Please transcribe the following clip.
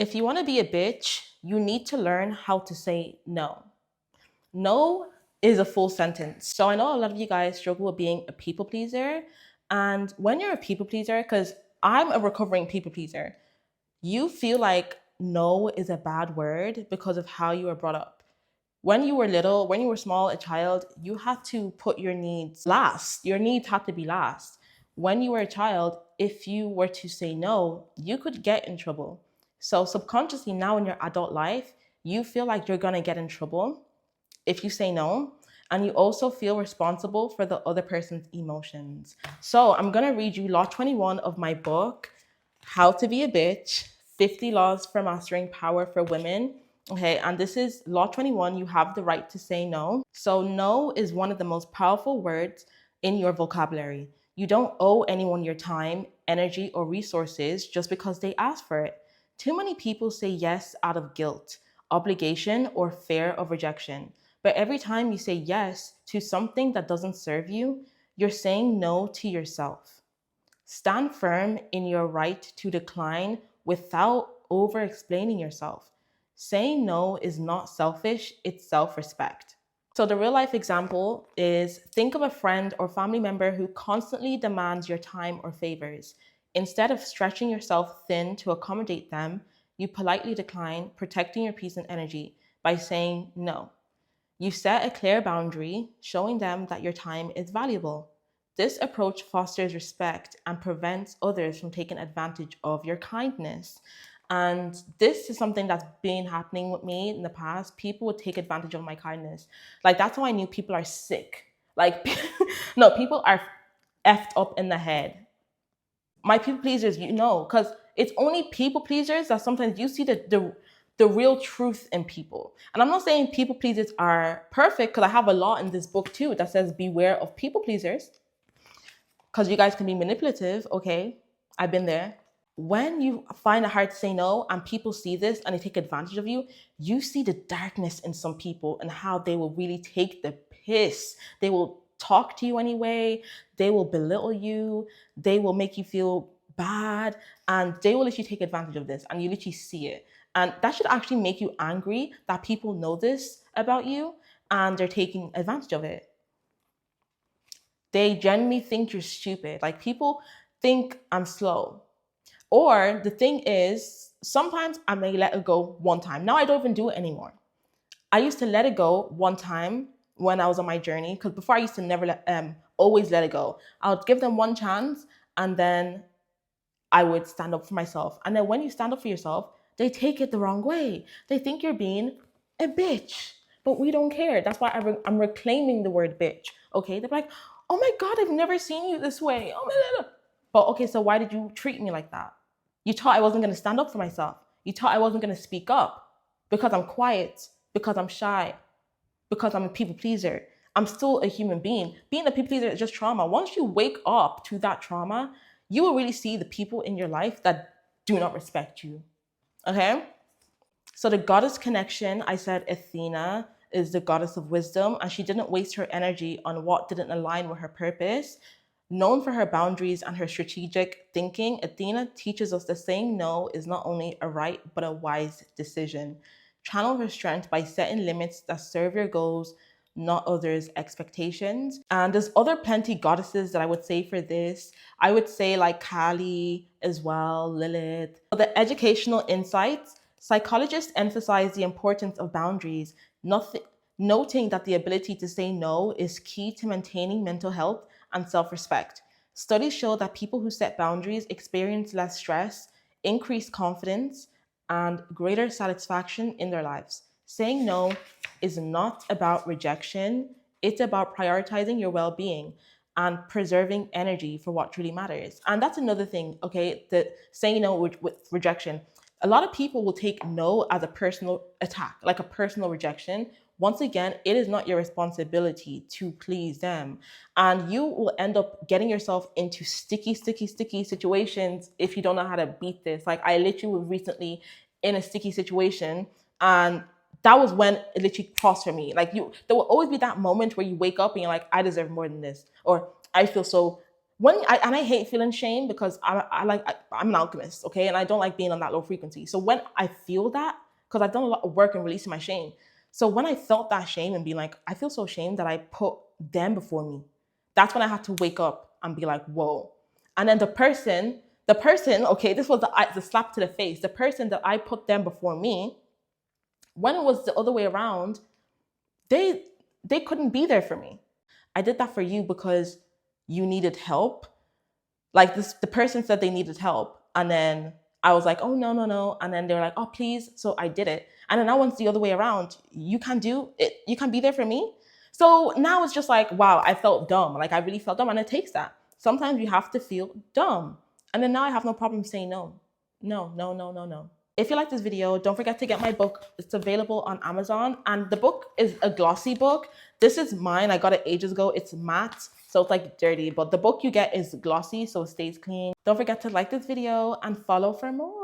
If you want to be a bitch, you need to learn how to say no. No is a full sentence. So I know a lot of you guys struggle with being a people pleaser. And when you're a people pleaser, because I'm a recovering people pleaser, you feel like no is a bad word because of how you were brought up. When you were little, when you were small, a child, you had to put your needs last. Your needs had to be last. When you were a child, if you were to say no, you could get in trouble. So subconsciously now in your adult life, you feel like you're gonna get in trouble if you say no. And you also feel responsible for the other person's emotions. So I'm gonna read you Law 21 of my book, How to Be a Bitch, 50 Laws for Mastering Power for Women. Okay, and this is Law 21. You have the right to say no. So, no is one of the most powerful words in your vocabulary. You don't owe anyone your time, energy, or resources just because they ask for it. Too many people say yes out of guilt, obligation, or fear of rejection. But every time you say yes to something that doesn't serve you, you're saying no to yourself. Stand firm in your right to decline without over explaining yourself. Saying no is not selfish, it's self respect. So, the real life example is think of a friend or family member who constantly demands your time or favors. Instead of stretching yourself thin to accommodate them, you politely decline, protecting your peace and energy by saying no. You set a clear boundary, showing them that your time is valuable. This approach fosters respect and prevents others from taking advantage of your kindness. And this is something that's been happening with me in the past. People would take advantage of my kindness. Like, that's how I knew people are sick. Like, no, people are effed up in the head. My people pleasers, because it's only people pleasers that sometimes you see the real truth in people. And I'm not saying people pleasers are perfect, because I have a law in this book too that says beware of people pleasers, because you guys can be manipulative. Okay, I've been there. When you find it hard to say no and people see this and they take advantage of you, you see the darkness in some people and how they will really take the piss. They will talk to you anyway, they will belittle you, they will make you feel bad, and they will literally take advantage of this, and you literally see it. And that should actually make you angry that people know this about you and they're taking advantage of it. They genuinely think you're stupid. Like, people think I'm slow. Or the thing is, sometimes I may let it go one time. Now I don't even do it anymore. I used to let it go one time when I was on my journey, because before I used to never always let it go. I would give them one chance, and then I would stand up for myself. And then when you stand up for yourself, they take it the wrong way. They think you're being a bitch, but we don't care. That's why I'm reclaiming the word bitch. Okay, they're like, oh my God, I've never seen you this way. Oh my God. But okay, so why did you treat me like that? You thought I wasn't going to stand up for myself. You thought I wasn't going to speak up because I'm quiet, because I'm shy, because I'm a people pleaser. I'm still a human being. Being a people pleaser is just trauma. Once you wake up to that trauma, you will really see the people in your life that do not respect you. Okay? So the goddess connection, I said Athena is the goddess of wisdom, and she didn't waste her energy on what didn't align with her purpose. Known for her boundaries and her strategic thinking, Athena teaches us that saying no is not only a right, but a wise decision. Channel her strength by setting limits that serve your goals, not others' expectations. And there's other plenty goddesses that I would say for this. I would say like Kali as well, Lilith. For the educational insights, psychologists emphasize the importance of boundaries, noting that the ability to say no is key to maintaining mental health and self respect. Studies show that people who set boundaries experience less stress, increased confidence, and greater satisfaction in their lives. Saying no is not about rejection, it's about prioritizing your well being and preserving energy for what truly matters. And that's another thing, okay, that saying no with rejection. A lot of people will take no as a personal attack, like a personal rejection. Once again, it is not your responsibility to please them. And you will end up getting yourself into sticky situations if you don't know how to beat this. Like, I literally was recently in a sticky situation, and that was when it literally crossed for me. Like, there will always be that moment where you wake up and you're like, I deserve more than this, or I feel so I hate feeling shame because I'm an alchemist, okay, and I don't like being on that low frequency. So when I feel that, because I've done a lot of work in releasing my shame, so when I felt that shame and being like, I feel so ashamed that I put them before me, that's when I had to wake up and be like, whoa. And then the person, okay, this was the slap to the face. The person that I put them before me, when it was the other way around, they they couldn't be there for me. I did that for you because you needed help. Like the person said they needed help, and then I was like, oh no, no, no. And then they were like, oh please. So I did it. And then now once the other way around, you can do it, you can be there for me. So now it's just like, wow, I felt dumb. Like I really felt dumb. And it takes that. Sometimes you have to feel dumb. And then now I have no problem saying no. No, no, no, no, no. If you like this video, don't forget to get my book. It's available on Amazon. And the book is a glossy book. This is mine. I got it ages ago. It's matte, so it's like dirty. But the book you get is glossy, so it stays clean. Don't forget to like this video and follow for more.